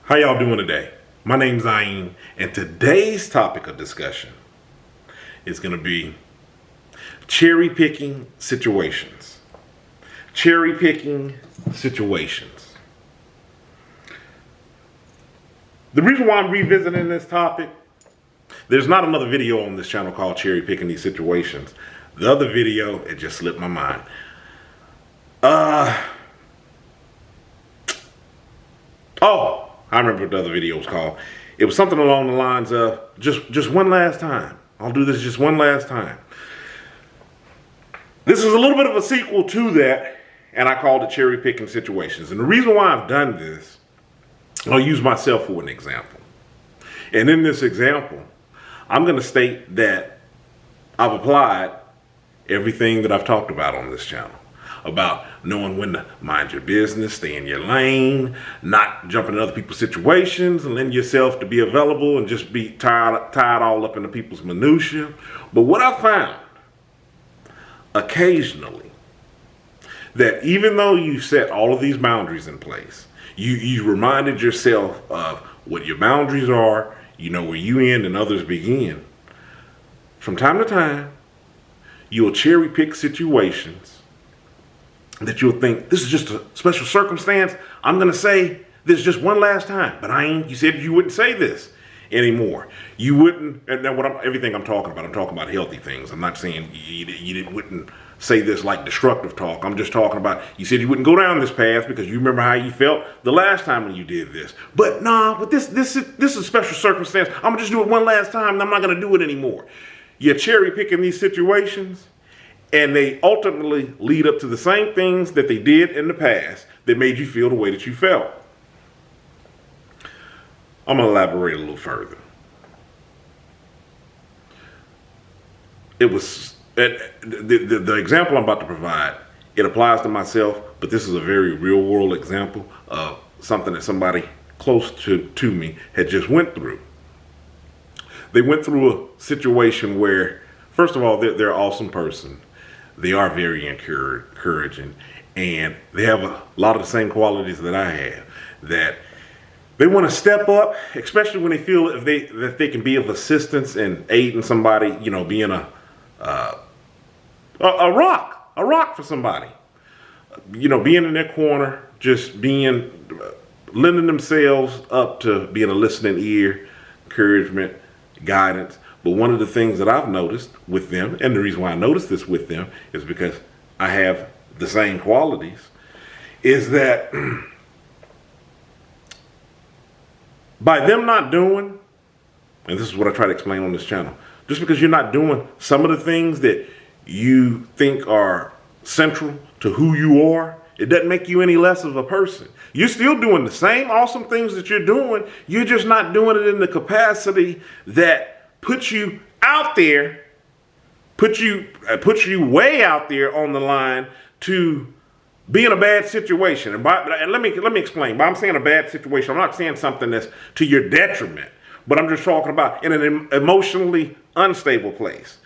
How y'all doing today? My name's Zain, and today's topic of discussion is going to be cherry picking situations. Cherry picking situations. The reason why I'm revisiting this topic, there's not another video on this channel called cherry picking these situations. The other video, it just slipped my mind. I remember what the other video was called. It was something along the lines of just one last time. I'll do this just one last time. This is a little bit of a sequel to that, and I called it cherry picking situations. And the reason why I've done this, I'll use myself for an example. And in this example, I'm going to state that I've applied everything that I've talked about on this channel. About knowing when to mind your business, stay in your lane, not jumping in other people's situations, and lend yourself to be available and just be tied all up into people's minutia. But what I found occasionally, that even though you set all of these boundaries in place, you reminded yourself of what your boundaries are, you know where you end and others begin. From time to time, you'll cherry pick situations that you'll think, this is just a special circumstance. I'm going to say this just one last time. But you said you wouldn't say this anymore. You wouldn't, and everything I'm talking about healthy things. I'm not saying you wouldn't say this like destructive talk. I'm just talking about, you said you wouldn't go down this path because you remember how you felt the last time when you did this. But but this is a special circumstance. I'm going to just do it one last time and I'm not going to do it anymore. You're cherry picking these situations, and they ultimately lead up to the same things that they did in the past that made you feel the way that you felt. I'm going to elaborate a little further. It was the example I'm about to provide, it applies to myself, but this is a very real world example of something that somebody close to me had just went through. They went through a situation where, first of all, they're an awesome person. They are very encouraging, and they have a lot of the same qualities that I have, that they want to step up, especially when they feel that they can be of assistance and aiding somebody, being a rock for somebody, being in their corner, just lending themselves up to being a listening ear, encouragement, guidance. But one of the things that I've noticed with them, and the reason why I noticed this with them is because I have the same qualities, is that by them not doing, and this is what I try to explain on this channel, just because you're not doing some of the things that you think are central to who you are, it doesn't make you any less of a person. You're still doing the same awesome things that you're doing. You're just not doing it in the capacity that puts you out there, puts you way out there on the line to be in a bad situation. And let me explain. By I'm saying a bad situation, I'm not saying something that's to your detriment, but I'm just talking about in an emotionally unstable place.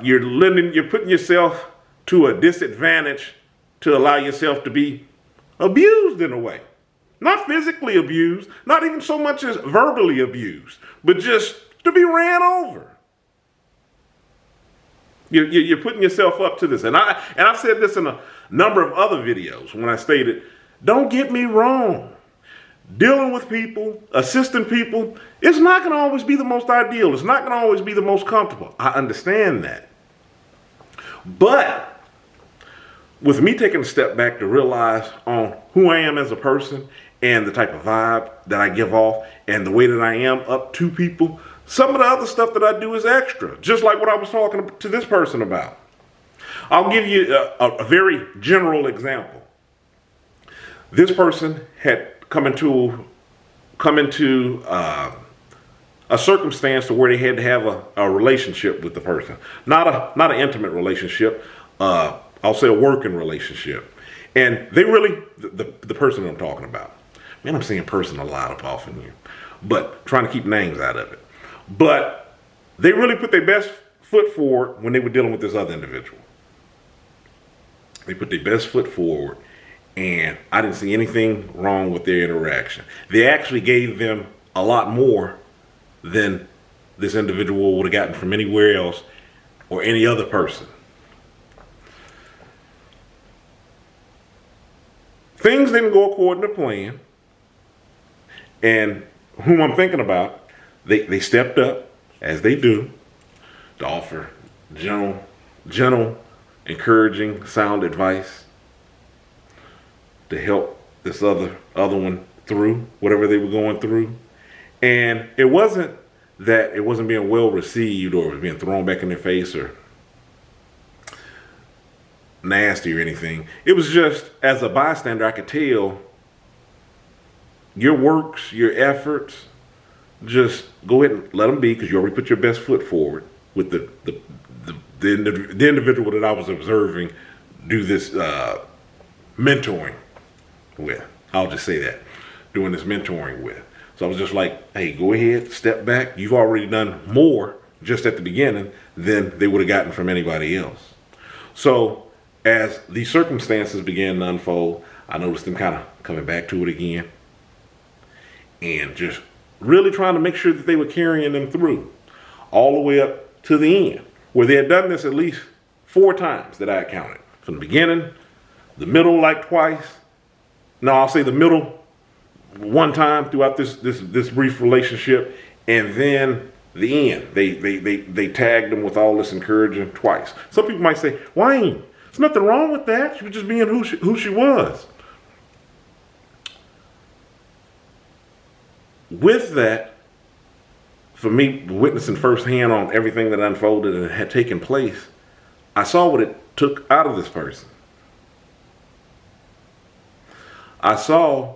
You're putting yourself to a disadvantage to allow yourself to be abused in a way. Not physically abused, not even so much as verbally abused, but just to be ran over. You're putting yourself up to this. And I've said this in a number of other videos when I stated, don't get me wrong. Dealing with people, assisting people, it's not going to always be the most ideal. It's not going to always be the most comfortable. I understand that. But with me taking a step back to realize on who I am as a person and the type of vibe that I give off and the way that I am up to people, some of the other stuff that I do is extra, just like what I was talking to this person about. I'll give you a very general example. This person had come into a circumstance to where they had to have a relationship with the person, not an intimate relationship. I'll say a working relationship, and they really the person that I'm talking about. Man, I'm saying person a lot up off in here, but trying to keep names out of it. But they really put their best foot forward when they were dealing with this other individual. They put their best foot forward, And I didn't see anything wrong with their interaction. They actually gave them a lot more than this individual would have gotten from anywhere else or any other person. Things didn't go according to plan. And whom I'm thinking about, they stepped up, as they do, to offer gentle, encouraging, sound advice to help this other one through whatever they were going through. And it wasn't that it wasn't being well received or it was being thrown back in their face or nasty or anything. It was just, as a bystander, I could tell your works, your efforts, just go ahead and let them be, because you already put your best foot forward with the individual that I was observing do this mentoring with. I'll just say that, doing this mentoring with. So I was just like, hey, go ahead, step back. You've already done more just at the beginning than they would have gotten from anybody else. So as these circumstances began to unfold, I noticed them kind of coming back to it again and just really trying to make sure that they were carrying them through all the way up to the end, where they had done this at least 4 times that I counted. From the beginning, the middle like twice. No, I'll say the middle one time throughout this brief relationship, and then the end. They tagged them with all this encouraging twice. Some people might say, Wayne, there's nothing wrong with that. She was just being who she was. With that, for me, witnessing firsthand on everything that unfolded and had taken place, I saw what it took out of this person. I saw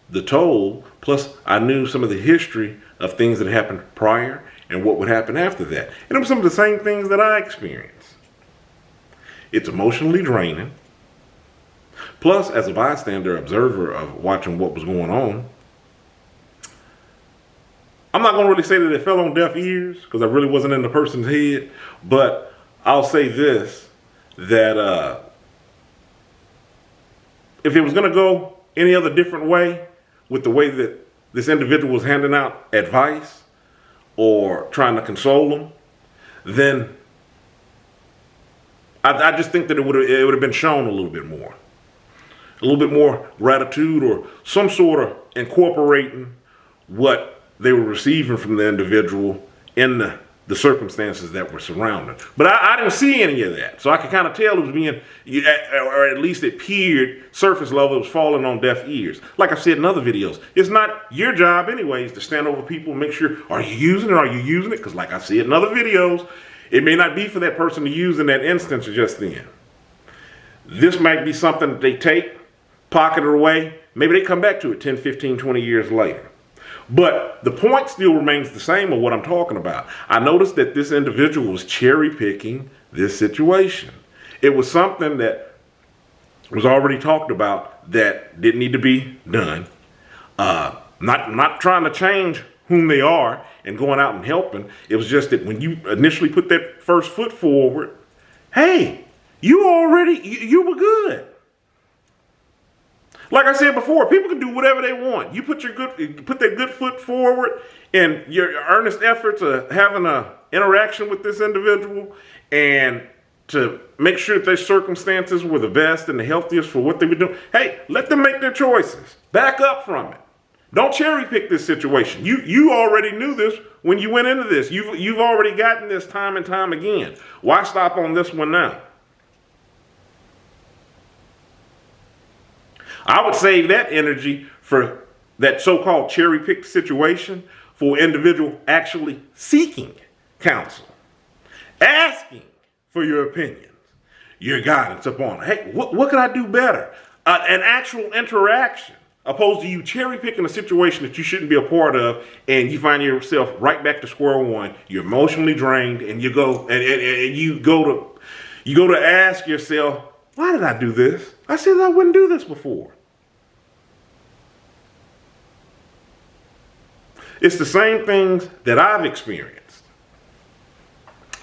the toll, plus I knew some of the history of things that happened prior and what would happen after that. And it was some of the same things that I experienced. It's emotionally draining. Plus, as a bystander, observer of watching what was going on, I'm not going to really say that it fell on deaf ears, because I really wasn't in the person's head, but I'll say this, that if it was going to go any other different way with the way that this individual was handing out advice or trying to console them, then I just think that it would have been shown a little bit more gratitude, or some sort of incorporating what they were receiving from the individual in the circumstances that were surrounding. But I didn't see any of that. So I could kind of tell it was being, or at least it appeared surface level, it was falling on deaf ears. Like I've said in other videos, it's not your job anyways to stand over people and make sure, are you using it? Because like I said in other videos, it may not be for that person to use in that instance just then. This might be something that they take, pocket it away. Maybe they come back to it 10, 15, 20 years later. But the point still remains the same of what I'm talking about. I noticed that this individual was cherry picking this situation. It was something that was already talked about that didn't need to be done. Not trying to change whom they are and going out and helping. It was just that when you initially put that first foot forward, hey, you were good. Like I said before, people can do whatever they want. You put that good foot forward in your earnest efforts of having an interaction with this individual and to make sure that their circumstances were the best and the healthiest for what they were doing. Hey, let them make their choices. Back up from it. Don't cherry pick this situation. You already knew this when you went into this. You've already gotten this time and time again. Why stop on this one now? I would save that energy for that so-called cherry-picked situation for an individual actually seeking counsel, asking for your opinions, your guidance upon, hey, what can I do better? An actual interaction, opposed to you cherry-picking a situation that you shouldn't be a part of, and you find yourself right back to square one. You're emotionally drained, and you go to ask yourself, why did I do this? I said I wouldn't do this before. It's the same things that I've experienced.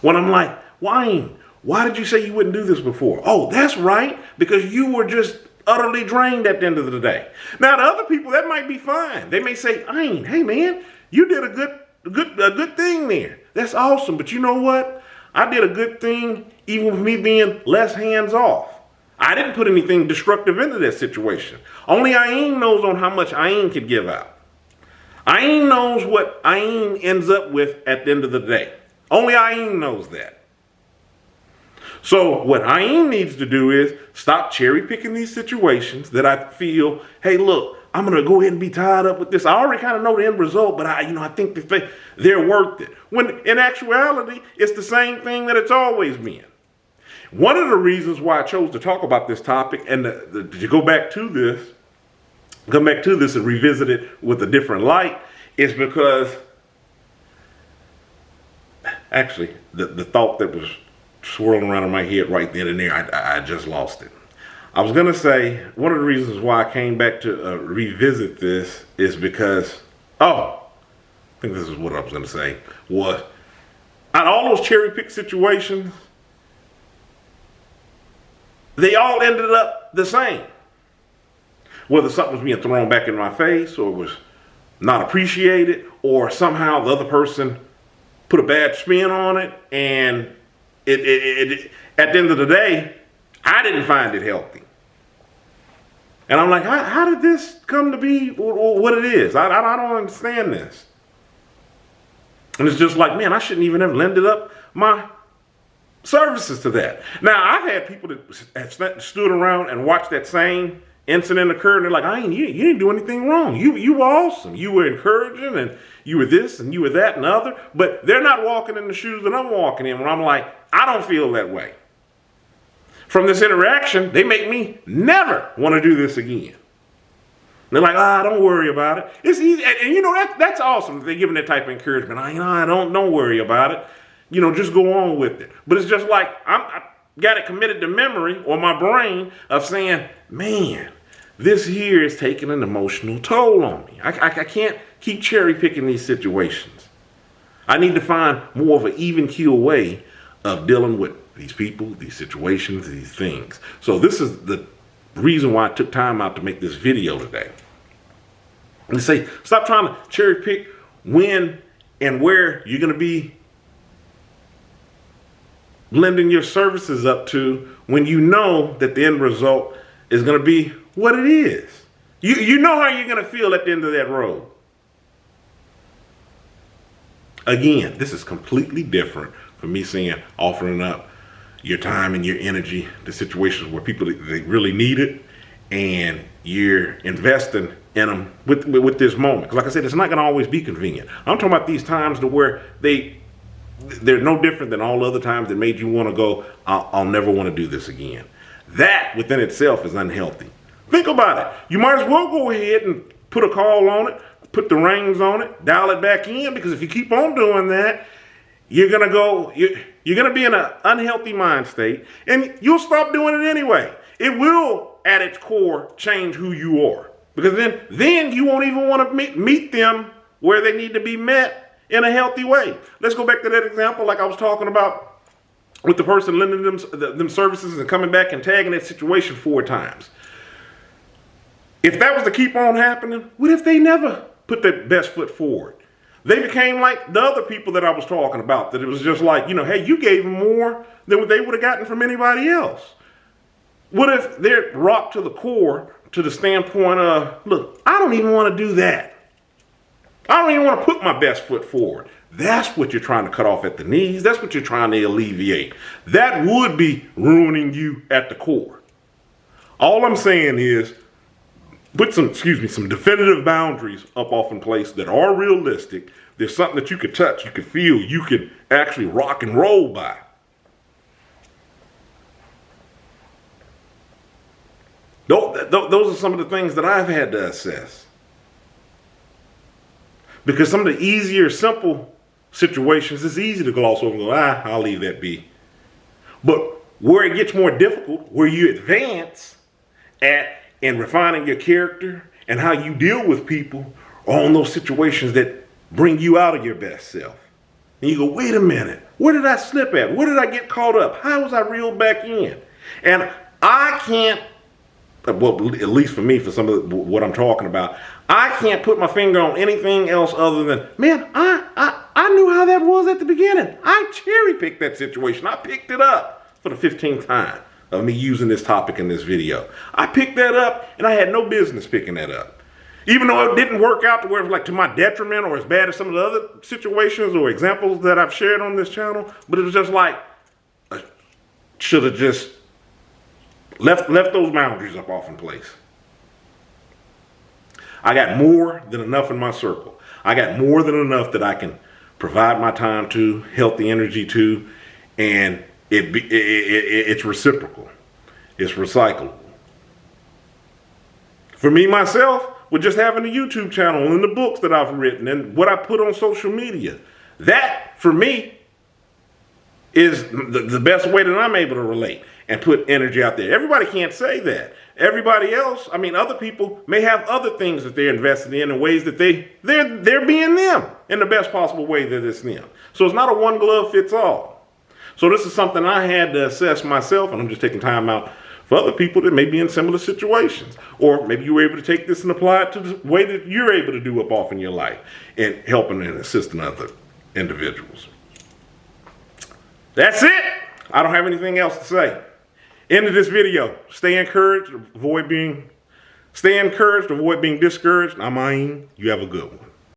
When I'm like, Wayne, why did you say you wouldn't do this before? Oh, that's right, because you were just utterly drained at the end of the day. Now, to other people, that might be fine. They may say, hey man, you did a good thing there. That's awesome. But you know what? I did a good thing even with me being less hands off. I didn't put anything destructive into that situation. Only Ayin knows on how much Ayin could give out. Ayin knows what Ayin ends up with at the end of the day. Only Ayin knows that. So what Ayin needs to do is stop cherry picking these situations that I feel, hey, look, I'm going to go ahead and be tied up with this. I already kind of know the end result, but I think that they're worth it. When in actuality, it's the same thing that it's always been. One of the reasons why I chose to talk about this topic and to come back to this and revisit it with a different light is because actually the thought that was swirling around in my head right then and there, I just lost it. I was going to say one of the reasons why I came back to revisit this is because, I think this is what I was going to say, was out of all those cherry pick situations, they all ended up the same. Whether something was being thrown back in my face or was not appreciated or somehow the other person put a bad spin on it, and it at the end of the day, I didn't find it healthy. And I'm like, how did this come to be what it is? I don't understand this. And it's just like, man, I shouldn't even have lended up my services to that. Now, I've had people that have stood around and watched that same incident occur, and they're like, you didn't do anything wrong. You were awesome. You were encouraging, and you were this, and you were that, and the other. But they're not walking in the shoes that I'm walking in, when I'm like, I don't feel that way. From this interaction, they make me never want to do this again. They're like, don't worry about it. It's easy, and you know that's awesome. They're giving that type of encouragement. Don't worry about it. Just go on with it. But it's just like I got it committed to memory or my brain of saying, man, this here is taking an emotional toll on me. I can't keep cherry picking these situations. I need to find more of an even keel way of dealing with these people, these situations, these things. So this is the reason why I took time out to make this video today. And say, stop trying to cherry pick when and where you're going to be lending your services up to when you know that the end result is going to be what it is. You know how you're going to feel at the end of that road. Again, this is completely different from me saying offering up your time and your energy to situations where people, they really need it, and you're investing in them with this moment. Because like I said, it's not going to always be convenient. I'm talking about these times to where they're no different than all other times that made you want to go, I'll never want to do this again. That within itself is unhealthy. Think about it. You might as well go ahead and put a call on it, put the rings on it, dial it back in, because if you keep on doing that, you're going to be in an unhealthy mind state, and you'll stop doing it anyway. It will, at its core, change who you are, because then you won't even want to meet them where they need to be met in a healthy way. Let's go back to that example like I was talking about with the person lending them services and coming back and tagging that situation 4 times. If that was to keep on happening, what if they never put their best foot forward? They became like the other people that I was talking about, that it was just like, hey, you gave them more than what they would have gotten from anybody else. What if they're rocked to the core to the standpoint of, look, I don't even want to do that. I don't even want to put my best foot forward. That's what you're trying to cut off at the knees. That's what you're trying to alleviate. That would be ruining you at the core. All I'm saying is put some definitive boundaries up off in place that are realistic. There's something that you could touch, you could feel, you could actually rock and roll by. Those are some of the things that I've had to assess. Because some of the easier, simple situations, it's easy to gloss over and go, I'll leave that be. But where it gets more difficult, where you advance in refining your character and how you deal with people, are on those situations that bring you out of your best self. And you go, wait a minute, where did I slip at? Where did I get caught up? How was I reeled back in? And I can't well, at least for me, for some of what I'm talking about, I can't put my finger on anything else other than, man, I knew how that was at the beginning. I cherry picked that situation. I picked it up for the 15th time of me using this topic in this video. I picked that up, and I had no business picking that up. Even though it didn't work out to where it was like to my detriment or as bad as some of the other situations or examples that I've shared on this channel, but it was just like, should have just left those boundaries up off in place. I got more than enough in my circle. I got more than enough that I can provide my time to, healthy energy to, and it's reciprocal. It's recyclable. For me, myself, with just having a YouTube channel and the books that I've written and what I put on social media, that, for me, is the best way that I'm able to relate and put energy out there. Everybody can't say that. Everybody else, I mean, other people may have other things that they're invested in ways that they're being them in the best possible way that it's them. So it's not a one glove fits all. So this is something I had to assess myself, and I'm just taking time out for other people that may be in similar situations. Or maybe you were able to take this and apply it to the way that you're able to do up off in your life and helping and assisting other individuals. That's it. I don't have anything else to say. End of this video. Stay encouraged, avoid being discouraged. I mean, you have a good one.